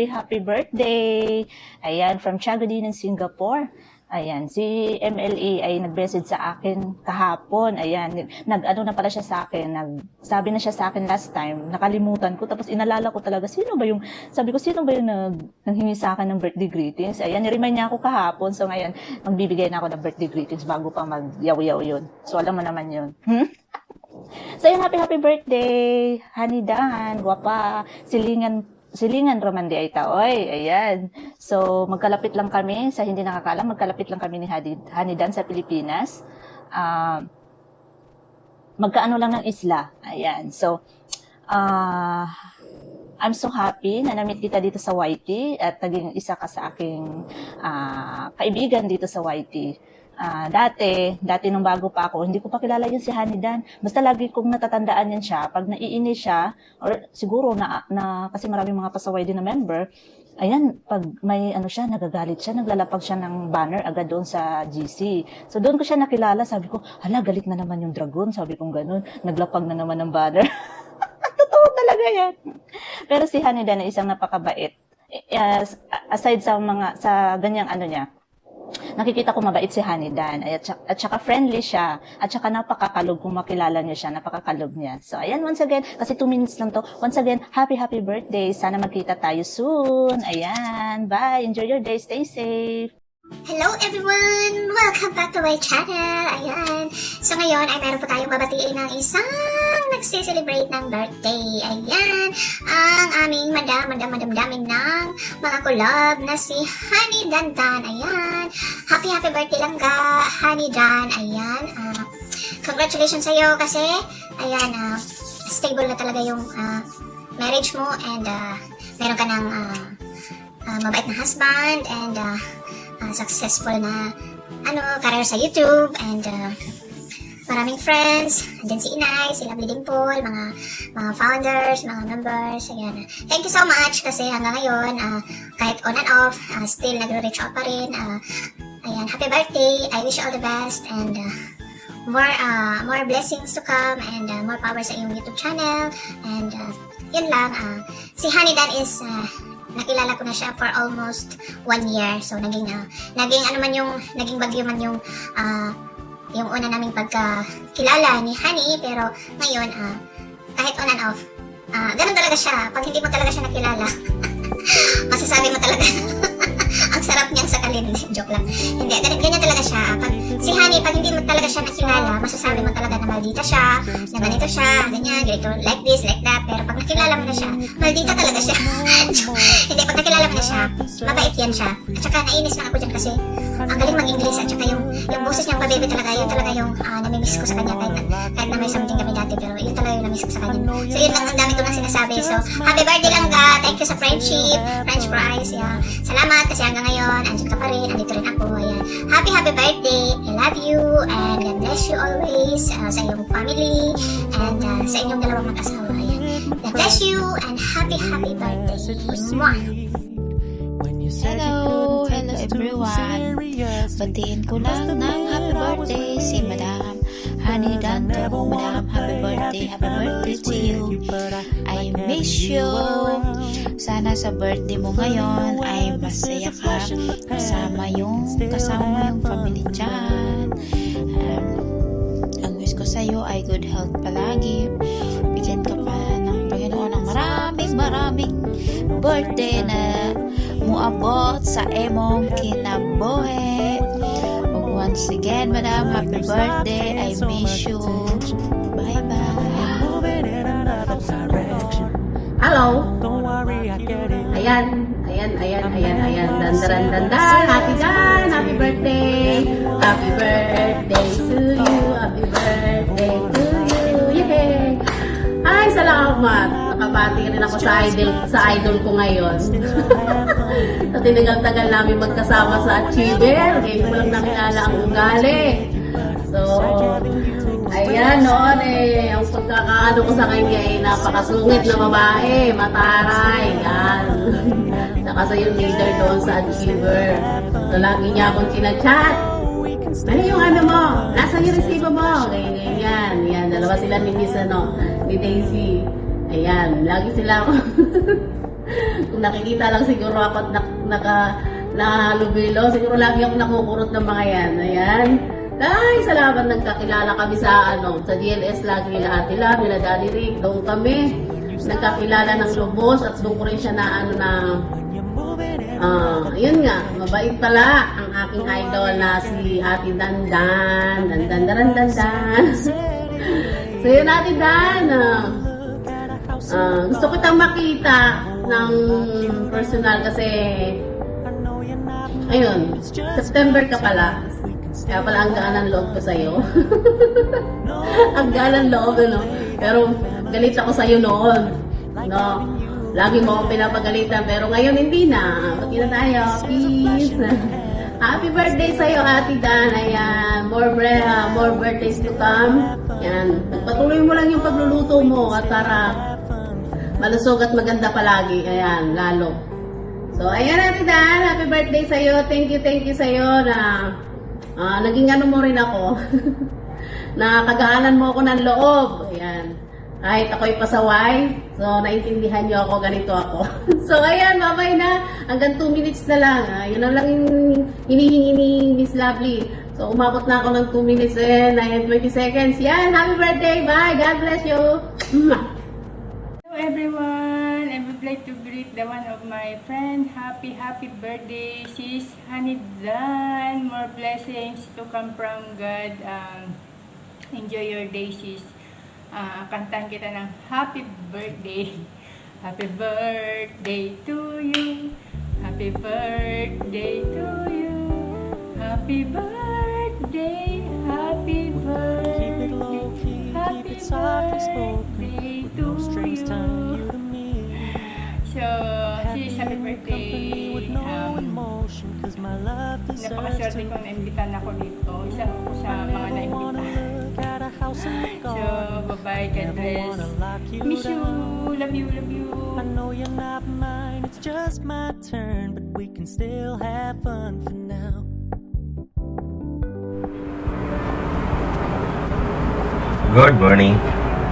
happy birthday. Ayan, from Chagodi ng Singapore. Ayan, si MLA ay nag-message sa akin kahapon. Ayan, nag-ano na pala siya sa akin. Sabi na siya sa akin last time, nakalimutan ko. Tapos inalala ko talaga, sabi ko, sino ba yung nanghingi sa akin ng birthday greetings? Ayan, niremind niya ako kahapon. So ngayon, magbibigay na ako ng birthday greetings bago pa mag-yaw-yaw yun. So alam mo naman yun. So yun, happy birthday, Honey Dan, guwapa, Silingan Romandi ay taoy. Ayan. So, magkalapit lang kami, sa hindi nakakaalam, magkalapit lang kami ni Honey Dan sa Pilipinas. Magkaano lang ng isla. Ayan. So, I'm so happy na na-meet kita dito sa YT at naging isa ka sa aking kaibigan dito sa YT. Dati nung bago pa ako, hindi ko pa kilala yun si Honey Dan. Basta lagi kong natatandaan yan siya. Pag naiinis siya, or siguro na kasi maraming mga pasaway din na member, ayan, pag may siya, nagagalit siya, naglalapag siya ng banner agad doon sa GC. So doon ko siya nakilala, sabi ko, hala, galit na naman yung dragon, sabi kong ganun, naglapag na naman ng banner. Totoo talaga yan. Pero si Honey Dan ay isang napakabait. Aside sa ganyang niya, nakikita ko mabait si Honey Dan. At saka friendly siya. At saka napakakalog kung makilala niyo siya. Napakakalog niya. So, ayan, once again, kasi 2 minutes lang to. Once again, happy birthday. Sana magkita tayo soon. Ayan, bye. Enjoy your day. Stay safe. Hello everyone! Welcome back to my channel! Ayan. So ngayon ay meron po tayong babatiin ng isang nagse-celebrate ng birthday. Ayan. Ang aming madaming ng mga collab na si Honey Dan. Ayan. Happy birthday lang ka, Honey Dan. Ayan. Congratulations sa'yo kasi ayan, stable na talaga yung marriage mo and meron ka ng mabait na husband and successful na career sa YouTube and maraming friends. Andyan si Inay, si Lovely Dimple, mga founders, mga members. Ayan. Thank you so much kasi hanggang ngayon, kahit on and off, still nagre-reach out pa rin. Ayan, happy birthday. I wish you all the best and more blessings to come and more power sa iyong YouTube channel. And yun lang. Si Honey Dan is nakilala ko na siya for almost 1 year. So, naging bagyo man yung una naming pagkakilala ni Honey. Pero, ngayon, kahit on and off, ganun talaga siya. Pag hindi mo talaga siya nakilala, masasabi mo talaga, ang sarap niyang sakalin. Joke lang. Hindi, ganyan talaga siya. Si Honey, pag hindi mo talaga siya nakilala, masasabi mo talaga na maldita siya, na ganito siya, ganyan, ganito, like this, like that. Pero pag nakilala mo na siya, maldita talaga siya. Hindi, pag nakilala mo na siya, mabait yan siya. At saka nainis lang ako dyan kasi ang galing mag-English at saka yung boses niyang baby talaga, yun talaga yung namimiss ko sa kanya kahit na may something kami dati, pero yun talaga yung namimiss ko sa kanya. So yun lang, ang dami ko lang sinasabi. So, happy birthday lang ka, thank you sa friendship, French fries, yeah. Salamat kasi hanggang ngayon, andyan ka pa rin, andito rin ako, ayan. Happy birthday, I love you, and God bless you always sa iyong family, and sa inyong dalawang mag-asawa, ayan. God bless you, and happy birthday. Mwah! Hello everyone. Batiin ko lang ng happy birthday si Madam Honey Dan. Madam, happy birthday to you. I miss you. Sana sa birthday mo ngayon ay masaya ka kasama mo yung family dyan. Ang wish ko sa'yo ay good health palagi. Bigyan ka pa ng Panginoon ng maraming birthday na muabot sa emong kinabuhi. Once again, Madam, happy birthday. I miss you. Bye-bye. Hello. Ayan. Dandaran. Happy Dan. Happy birthday. Happy birthday to you. Happy birthday to you. Yay! Ay, salamat. Nakabati rin ako sa idol ko ngayon. Sa tinagal-tagal namin magkasama sa Achiever. Ngayon ko lang nakilala ang ugali. So, ayan noon ang pagkakaano ko sa kanya napakasungit na babae, mataray, yan. Saka sa yung leader doon sa Achiever. So, lagi niya akong sinachat. Ano yung mo? Nasaan yung resibo mo? Ganyan. Yan, dalawa sila ni Miss ni Daisy. Ayan, lagi sila ako. Kung nakikita lang siguro ako at nakalubilo, siguro lagi ako nakukurot ng mga yan. Ayan. Dahil salamat nagkakilala kami sa GLS lagi nila Ate Lab, nila Daddy Rick. Doon kami nagkakilala ng lubos at doon ko rin siya yun nga, mabait pala ang aking idol na si Ate Dandan. Dandan. So yun Ate Dan, gusto ko tang makita ng personal kasi ayun, September ka pala. Kaya pala ang gaan ng loob ko sa'yo. Ang gaan ng loob, Pero galit ako sa'yo noon. No? Lagi mo akong pinapagalitan, pero ngayon hindi na. Pati na tayo. Peace. Happy birthday sa'yo, Ate Dan. Ayan. More birthdays to come. Ayan. Pagpatuloy mo lang yung pagluluto mo at para malusog at maganda palagi. Ayan, lalo. So, ayan Ate Dan. Happy birthday sa'yo. Thank you sa'yo na naging mo rin ako. Nakagaanan mo ako ng loob. Ayan. Kahit ako'y pasaway, so naintindihan niyo ako, ganito ako. So ayan, babay na. Hanggang 2 minutes na lang. Yun na lang yung hinihingi ni Miss Lovely. So umabot na ako ng 2 minutes and 20 seconds. Yan, happy birthday. Bye. God bless you. Hello everyone. I would like to greet the one of my friend. Happy birthday, sis Honey Dan. More blessings to come from God. Enjoy your day, sis. Kantahan kita ng happy birthday. Happy birthday to you. Happy birthday to you. Happy birthday. Happy birthday. Happy birthday to you. So, sis, happy birthday. Napakaswerte kong naimbitan ako dito. Isa ako sa mga naimbita. So, bye-bye, God bless. Miss you, love you. I know you're not mine, it's just my turn, but we can still have fun for now. Good morning!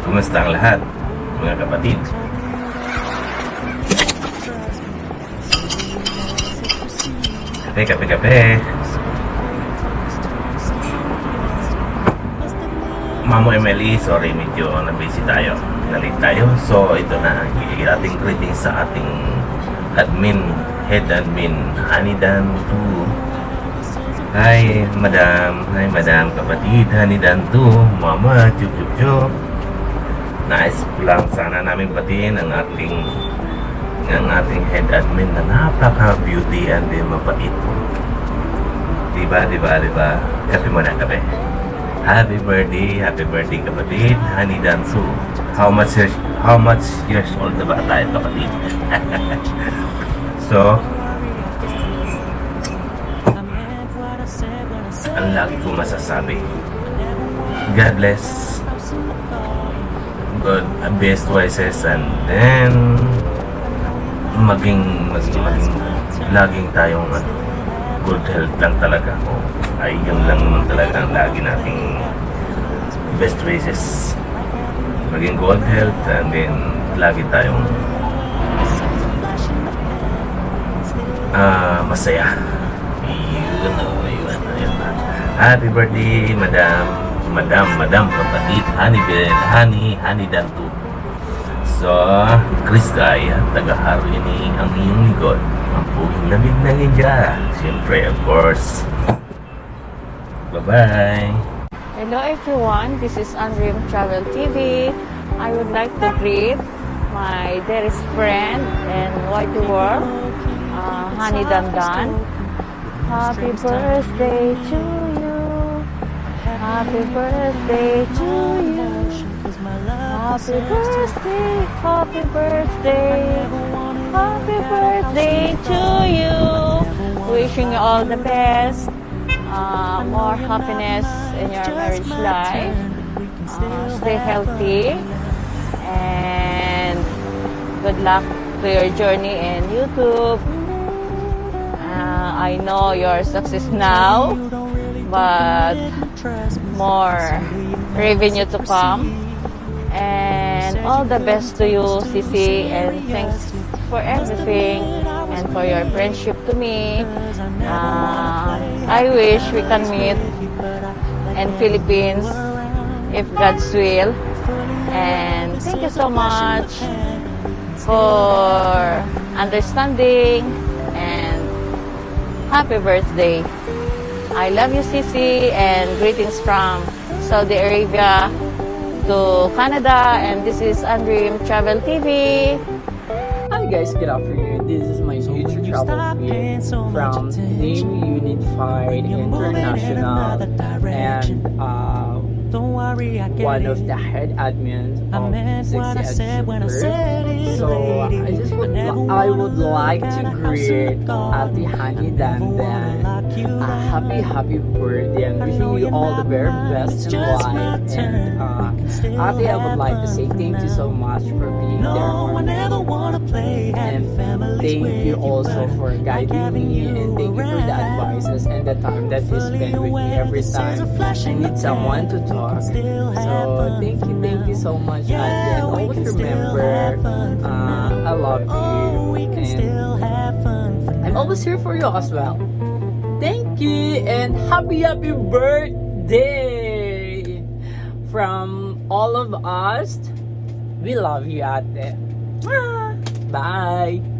Kumusta ang lahat, mga kapatid? Kape. Mamo Emily, sorry medyo na-busy tayo. Nalit tayo. So, ito na ang ating greeting sa ating head admin, Honey Dan 2. Hi, madam, kapatid, Honey Dan 2, mama, chup. Nice lang sana namin batiin ang ating head admin na napaka-beauty and mapait po. Diba? Kape mo na, kape. Happy birthday kapatid, Honey Dan 2. How much years old na ba tayo, kapatid? So, ang lagi ko masasabi, God bless, God, best wishes, and then maging laging tayong good health lang talaga. Ay yun lang naman talaga ang lagi nating best wishes. Maging good health and then lagi tayong masaya. Yun. Happy birthday, madam, kapatid, Honey Dan 2. So, Chris Gaya, taga-Harwini ang iyong lingkod. Ang puging lamig ng India. Siyempre, of course. Bye-bye! Hello everyone, this is Unreal Travel TV. I would like to greet my dearest friend and wide world, Honey Dandan. Happy birthday to you. Happy birthday to you. Happy birthday to you. Wishing you all the best. More happiness in your marriage life. Stay healthy. And good luck to your journey in YouTube. I know your success now, but more revenue to come. And all the best to you, Sisi, and thanks for everything and for your friendship to me. I wish we can meet in Philippines if God's will. And thank you so much for understanding and happy birthday. I love you, Sisi, and greetings from Saudi Arabia to Canada. And this is Andream Travel TV. Hi guys, good afternoon. This is my future travel feed from Navy Unified International and one of the head admins of 60 So I would like to greet Ate Hani Dandan a happy birthday and wishing you all the very best in life. And Ate, I would like to say thank you so much for being there for me. And thank you also for guiding me, and thank you for the advices and the time that you spend with me every time I need someone to talk. So thank you so much, Ate, and always remember I love you and I'm always here for you as well. Thank you and happy birthday from all of us. We love you, Ate. Bye.